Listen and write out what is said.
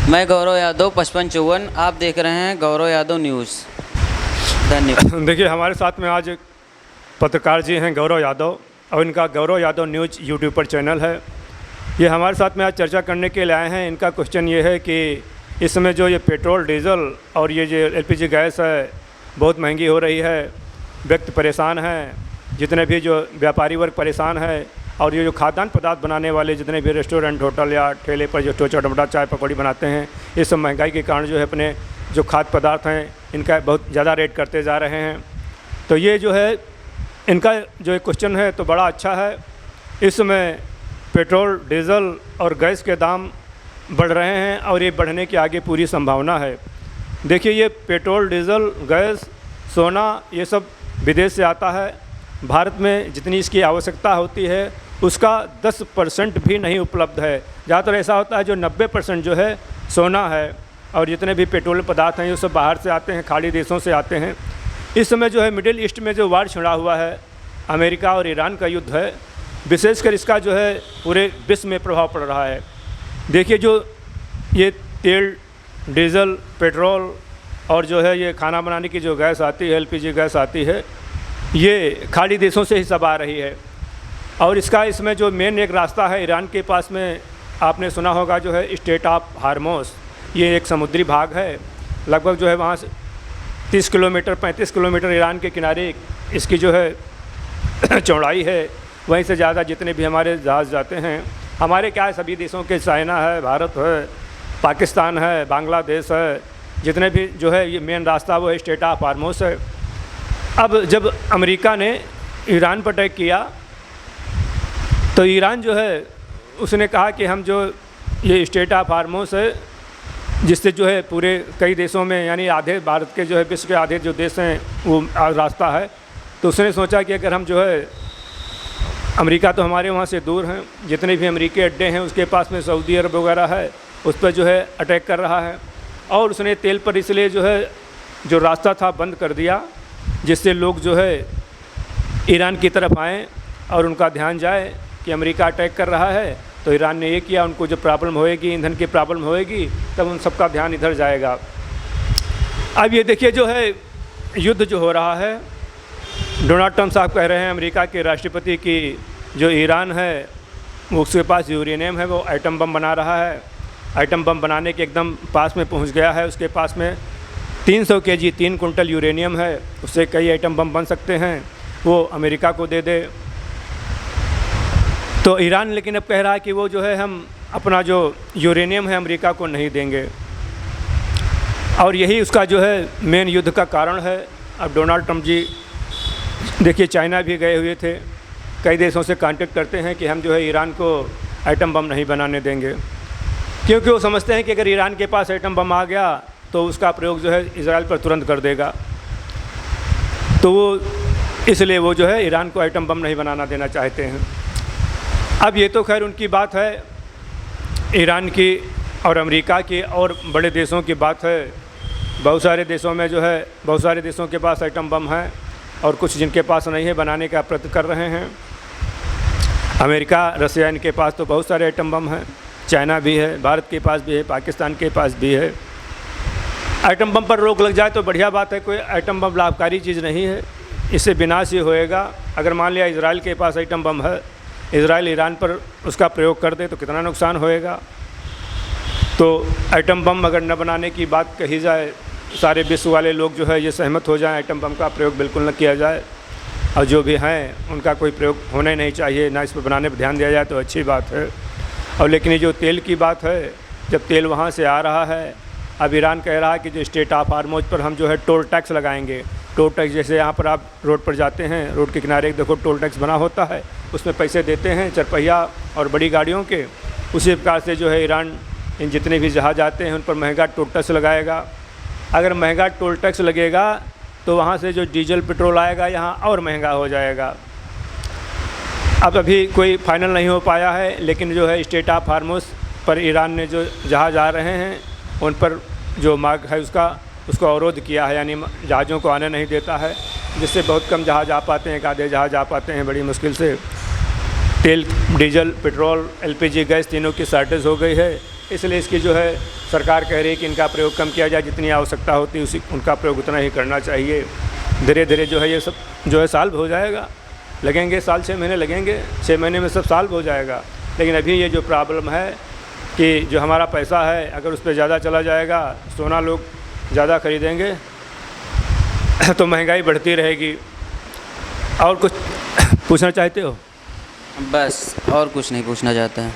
मैं गौरव यादव 5554। आप देख रहे हैं गौरव यादव न्यूज़। धन्यवाद। देखिए, हमारे साथ में आज पत्रकार जी हैं गौरव यादव, और इनका गौरव यादव न्यूज़ यूट्यूब पर चैनल है। ये हमारे साथ में आज चर्चा करने के लिए आए हैं। इनका क्वेश्चन ये है कि इस समय जो ये पेट्रोल, डीजल और ये जो एलपीजी गैस है बहुत महंगी हो रही है। व्यक्ति परेशान हैं, जितने भी जो व्यापारी वर्ग परेशान है, और ये जो खाद्यान्न पदार्थ बनाने वाले जितने भी रेस्टोरेंट, होटल या ठेले पर जो छोटा मोटा चाय पकौड़ी बनाते हैं, ये सब महंगाई के कारण जो है अपने जो खाद्य पदार्थ हैं इनका बहुत ज़्यादा रेट करते जा रहे हैं। तो ये जो है इनका जो एक क्वेश्चन है तो बड़ा अच्छा है। इस समय पेट्रोल, डीजल और गैस के दाम बढ़ रहे हैं और ये बढ़ने की आगे पूरी संभावना है। देखिए, ये पेट्रोल, डीजल, गैस, सोना ये सब विदेश से आता है। भारत में जितनी इसकी आवश्यकता होती है उसका 10% भी नहीं उपलब्ध है। ज़्यादातर ऐसा होता है जो 90% जो है सोना है, और जितने भी पेट्रोल पदार्थ हैं ये सब बाहर से आते हैं, खाड़ी देशों से आते हैं। इस समय जो है मिडिल ईस्ट में जो वार छिड़ा हुआ है, अमेरिका और ईरान का युद्ध है, विशेषकर इसका जो है पूरे विश्व में प्रभाव पड़ रहा है। देखिए, जो ये तेल, डीजल, पेट्रोल और जो है ये खाना बनाने की जो गैस आती है, एलपीजी गैस आती है, ये खाड़ी देशों से ही सब आ रही है। और इसका इसमें जो मेन एक रास्ता है ईरान के पास में, आपने सुना होगा जो है स्ट्रेट ऑफ हार्मोस। ये एक समुद्री भाग है, लगभग जो है वहाँ से 30 किलोमीटर 35 किलोमीटर ईरान के किनारे इसकी जो है चौड़ाई है। वहीं से ज़्यादा जितने भी हमारे जहाज़ जाते हैं, हमारे क्या है सभी देशों के, चाइना है, भारत है, पाकिस्तान है, बांग्लादेश है, जितने भी जो है ये मेन रास्ता वो है स्ट्रेट ऑफ हार्मोस है। अब जब अमेरिका ने ईरान पर अटैक किया तो ईरान जो है उसने कहा कि हम जो ये स्ट्रेट ऑफ हार्मोस है, जिससे जो है पूरे कई देशों में, यानी आधे भारत के जो है विश्व के आधे जो देश हैं वो रास्ता है, तो उसने सोचा कि अगर हम जो है, अमेरिका तो हमारे वहाँ से दूर हैं, जितने भी अमेरिकी अड्डे हैं उसके पास में सऊदी अरब वगैरह है, उस पर जो है अटैक कर रहा है। और उसने तेल पर इसलिए जो है जो रास्ता था बंद कर दिया, जिससे लोग जो है ईरान की तरफ आएँ और उनका ध्यान जाए कि अमेरिका अटैक कर रहा है। तो ईरान ने ये किया, उनको जो प्रॉब्लम होएगी, ईंधन की प्रॉब्लम होएगी, तब उन सबका ध्यान इधर जाएगा। अब ये देखिए जो है युद्ध जो हो रहा है, डोनाल्ड ट्रंप साहब कह रहे हैं अमेरिका के राष्ट्रपति की जो ईरान है उसके पास यूरेनियम है, वो एटम बम बना रहा है। एटम बम बनाने के एकदम पास में पहुंच गया है। उसके पास में 300 केजी 3 कुंटल यूरेनियम है, उससे कई एटम बम बन सकते हैं, वो अमेरिका को दे दे। तो ईरान लेकिन अब कह रहा है कि वो जो है हम अपना जो यूरेनियम है अमेरिका को नहीं देंगे, और यही उसका जो है मेन युद्ध का कारण है। अब डोनाल्ड ट्रंप जी देखिए चाइना भी गए हुए थे, कई देशों से कांटेक्ट करते हैं कि हम जो है ईरान को एटम बम नहीं बनाने देंगे, क्योंकि वो समझते हैं कि अगर ईरान के पास एटम बम आ गया तो उसका प्रयोग जो है इजराइल पर तुरंत कर देगा। तो वो इसलिए वो जो है ईरान को एटम बम नहीं बनाना देना चाहते हैं। अब ये तो खैर उनकी बात है, ईरान की और अमेरिका की और बड़े देशों की बात है। बहुत सारे देशों में जो है, बहुत सारे देशों के पास एटम बम है और कुछ जिनके पास नहीं है बनाने का प्रयत्न कर रहे हैं। अमेरिका, रसिया, इनके पास तो बहुत सारे एटम बम हैं, चाइना भी है, भारत के पास भी है, पाकिस्तान के पास भी है। एटम बम पर रोक लग जाए तो बढ़िया बात है, कोई एटम बम लाभकारी चीज़ नहीं है, इससे विनाश ही होएगा। अगर मान लिया इजराइल के पास एटम बम है, इजराइल ईरान पर उसका प्रयोग कर दे तो कितना नुकसान होएगा। तो एटम बम अगर न बनाने की बात कही जाए, सारे विश्व वाले लोग जो है ये सहमत हो जाएं, एटम बम का प्रयोग बिल्कुल न किया जाए, और जो भी हैं उनका कोई प्रयोग होना ही नहीं चाहिए, ना इस पर बनाने पर ध्यान दिया जाए तो अच्छी बात है। और लेकिन ये जो तेल की बात है, जब तेल वहाँ से आ रहा है, अब ईरान कह रहा है कि जो स्ट्रेट ऑफ हार्मोज पर हम जो है टोल टैक्स लगाएंगे। टोल टैक्स जैसे यहाँ पर आप रोड पर जाते हैं, रोड के किनारे एक देखो टोल टैक्स बना होता है, उसमें पैसे देते हैं चरपहिया और बड़ी गाड़ियों के। उसी प्रकार से जो है ईरान इन जितने भी जहाज़ आते हैं उन पर महंगा टोल टैक्स लगाएगा। अगर महंगा टोल टैक्स लगेगा तो वहाँ से जो डीजल पेट्रोल आएगा यहाँ और महंगा हो जाएगा। अब अभी कोई फाइनल नहीं हो पाया है, लेकिन जो है स्ट्रेट ऑफ हार्मोस पर ईरान ने जो जहाज़ आ रहे हैं उन पर जो मार्ग है उसको अवरोध किया है, यानी जहाज़ों को आने नहीं देता है, जिससे बहुत कम जहाज़ आ पाते हैं, एक आधे जहाज़ आ पाते हैं बड़ी मुश्किल से। तेल, डीजल, पेट्रोल, एलपीजी गैस तीनों की शॉर्टेज हो गई है, इसलिए इसकी जो है सरकार कह रही है कि इनका प्रयोग कम किया जाए, जितनी आवश्यकता होती है उसी उनका प्रयोग उतना ही करना चाहिए। धीरे धीरे जो है ये सब जो है सॉल्व हो जाएगा, लगेंगे 6 महीने लगेंगे, 6 महीने में सब सॉल्व हो जाएगा। लेकिन अभी ये जो प्रॉब्लम है कि जो हमारा पैसा है अगर उस पर ज़्यादा चला जाएगा, सोना लोग ज़्यादा खरीदेंगे तो महंगाई बढ़ती रहेगी। और कुछ पूछना चाहते हो? बस और कुछ नहीं पूछना चाहते हैं।